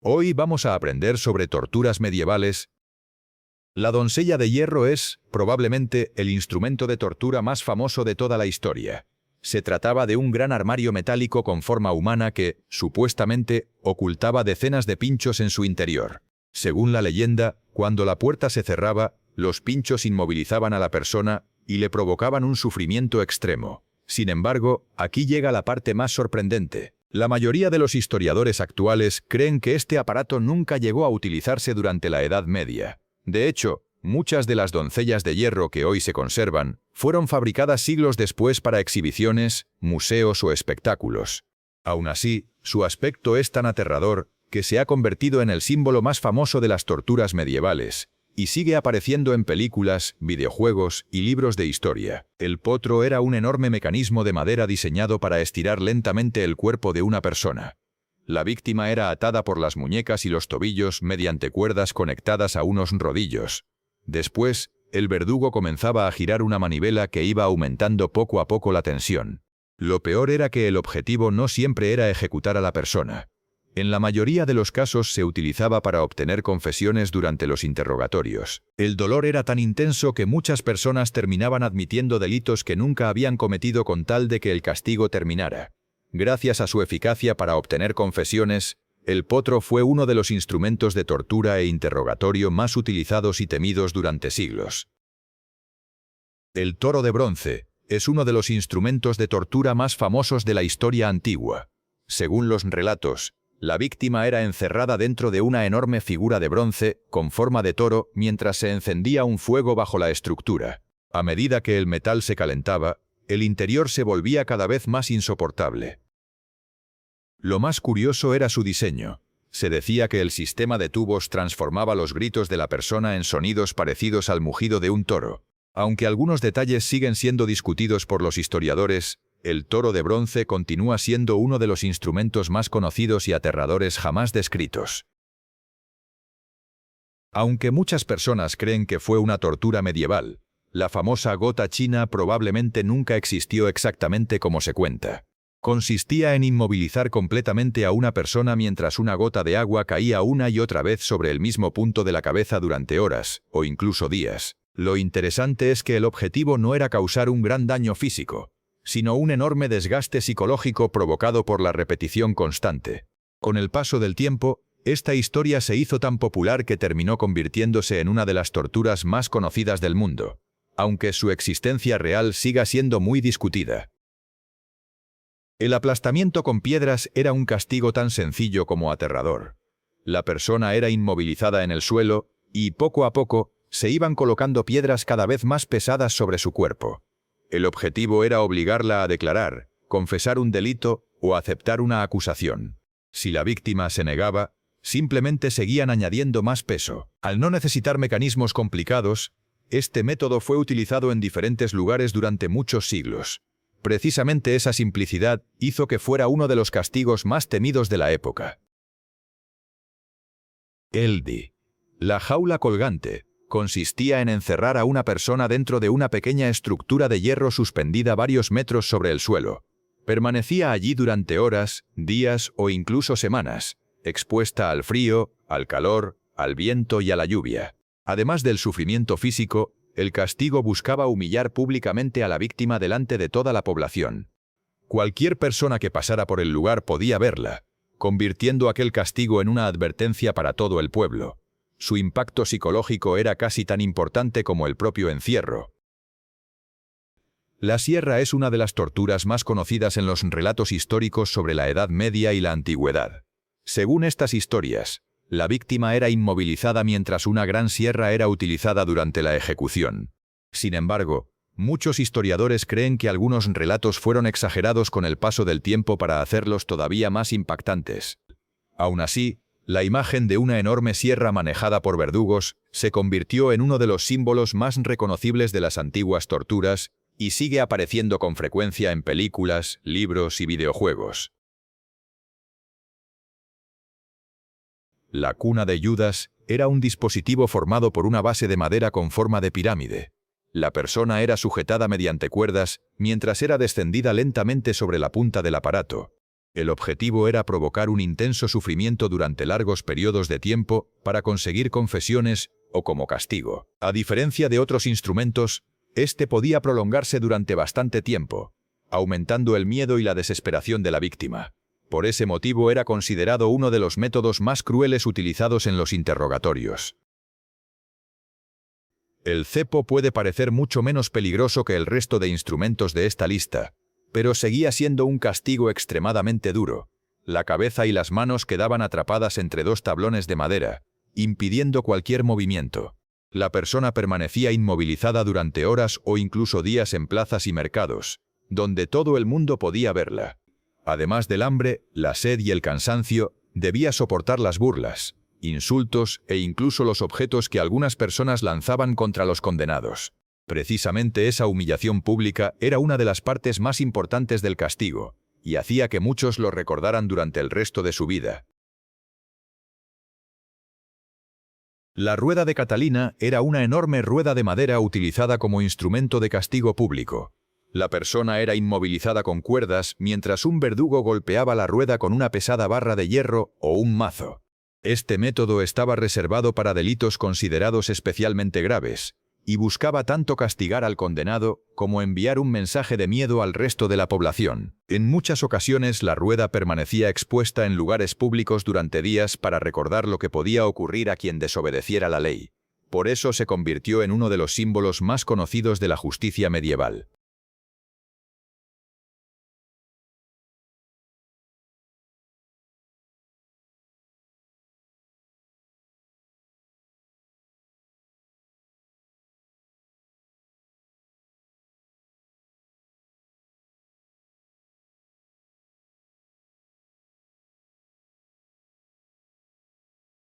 Hoy vamos a aprender sobre torturas medievales. La doncella de hierro es, probablemente, el instrumento de tortura más famoso de toda la historia. Se trataba de un gran armario metálico con forma humana que, supuestamente, ocultaba decenas de pinchos en su interior. Según la leyenda, cuando la puerta se cerraba, los pinchos inmovilizaban a la persona y le provocaban un sufrimiento extremo. Sin embargo, aquí llega la parte más sorprendente. La mayoría de los historiadores actuales creen que este aparato nunca llegó a utilizarse durante la Edad Media. De hecho, muchas de las doncellas de hierro que hoy se conservan fueron fabricadas siglos después para exhibiciones, museos o espectáculos. Aún así, su aspecto es tan aterrador que se ha convertido en el símbolo más famoso de las torturas medievales, y sigue apareciendo en películas, videojuegos y libros de historia. El potro era un enorme mecanismo de madera diseñado para estirar lentamente el cuerpo de una persona. La víctima era atada por las muñecas y los tobillos mediante cuerdas conectadas a unos rodillos. Después, el verdugo comenzaba a girar una manivela que iba aumentando poco a poco la tensión. Lo peor era que el objetivo no siempre era ejecutar a la persona. En la mayoría de los casos se utilizaba para obtener confesiones durante los interrogatorios. El dolor era tan intenso que muchas personas terminaban admitiendo delitos que nunca habían cometido con tal de que el castigo terminara. Gracias a su eficacia para obtener confesiones, el potro fue uno de los instrumentos de tortura e interrogatorio más utilizados y temidos durante siglos. El toro de bronce es uno de los instrumentos de tortura más famosos de la historia antigua. Según los relatos, la víctima era encerrada dentro de una enorme figura de bronce, con forma de toro, mientras se encendía un fuego bajo la estructura. A medida que el metal se calentaba, el interior se volvía cada vez más insoportable. Lo más curioso era su diseño. Se decía que el sistema de tubos transformaba los gritos de la persona en sonidos parecidos al mugido de un toro. Aunque algunos detalles siguen siendo discutidos por los historiadores, el toro de bronce continúa siendo uno de los instrumentos más conocidos y aterradores jamás descritos. Aunque muchas personas creen que fue una tortura medieval, la famosa gota china probablemente nunca existió exactamente como se cuenta. Consistía en inmovilizar completamente a una persona mientras una gota de agua caía una y otra vez sobre el mismo punto de la cabeza durante horas, o incluso días. Lo interesante es que el objetivo no era causar un gran daño físico, sino un enorme desgaste psicológico provocado por la repetición constante. Con el paso del tiempo, esta historia se hizo tan popular que terminó convirtiéndose en una de las torturas más conocidas del mundo, aunque su existencia real siga siendo muy discutida. El aplastamiento con piedras era un castigo tan sencillo como aterrador. La persona era inmovilizada en el suelo y, poco a poco, se iban colocando piedras cada vez más pesadas sobre su cuerpo. El objetivo era obligarla a declarar, confesar un delito o aceptar una acusación. Si la víctima se negaba, simplemente seguían añadiendo más peso. Al no necesitar mecanismos complicados, este método fue utilizado en diferentes lugares durante muchos siglos. Precisamente esa simplicidad hizo que fuera uno de los castigos más temidos de la época. Eldi. La jaula colgante consistía en encerrar a una persona dentro de una pequeña estructura de hierro suspendida varios metros sobre el suelo. Permanecía allí durante horas, días o incluso semanas, expuesta al frío, al calor, al viento y a la lluvia. Además del sufrimiento físico, el castigo buscaba humillar públicamente a la víctima delante de toda la población. Cualquier persona que pasara por el lugar podía verla, convirtiendo aquel castigo en una advertencia para todo el pueblo. Su impacto psicológico era casi tan importante como el propio encierro. La sierra es una de las torturas más conocidas en los relatos históricos sobre la Edad Media y la Antigüedad. Según estas historias, la víctima era inmovilizada mientras una gran sierra era utilizada durante la ejecución. Sin embargo, muchos historiadores creen que algunos relatos fueron exagerados con el paso del tiempo para hacerlos todavía más impactantes. Aún así, la imagen de una enorme sierra manejada por verdugos se convirtió en uno de los símbolos más reconocibles de las antiguas torturas y sigue apareciendo con frecuencia en películas, libros y videojuegos. La cuna de Judas era un dispositivo formado por una base de madera con forma de pirámide. La persona era sujetada mediante cuerdas mientras era descendida lentamente sobre la punta del aparato. El objetivo era provocar un intenso sufrimiento durante largos periodos de tiempo para conseguir confesiones o como castigo. A diferencia de otros instrumentos, este podía prolongarse durante bastante tiempo, aumentando el miedo y la desesperación de la víctima. Por ese motivo era considerado uno de los métodos más crueles utilizados en los interrogatorios. El cepo puede parecer mucho menos peligroso que el resto de instrumentos de esta lista, pero seguía siendo un castigo extremadamente duro. La cabeza y las manos quedaban atrapadas entre dos tablones de madera, impidiendo cualquier movimiento. La persona permanecía inmovilizada durante horas o incluso días en plazas y mercados, donde todo el mundo podía verla. Además del hambre, la sed y el cansancio, debía soportar las burlas, insultos e incluso los objetos que algunas personas lanzaban contra los condenados. Precisamente esa humillación pública era una de las partes más importantes del castigo, y hacía que muchos lo recordaran durante el resto de su vida. La rueda de Catalina era una enorme rueda de madera utilizada como instrumento de castigo público. La persona era inmovilizada con cuerdas mientras un verdugo golpeaba la rueda con una pesada barra de hierro o un mazo. Este método estaba reservado para delitos considerados especialmente graves, y buscaba tanto castigar al condenado como enviar un mensaje de miedo al resto de la población. En muchas ocasiones la rueda permanecía expuesta en lugares públicos durante días para recordar lo que podía ocurrir a quien desobedeciera la ley. Por eso se convirtió en uno de los símbolos más conocidos de la justicia medieval.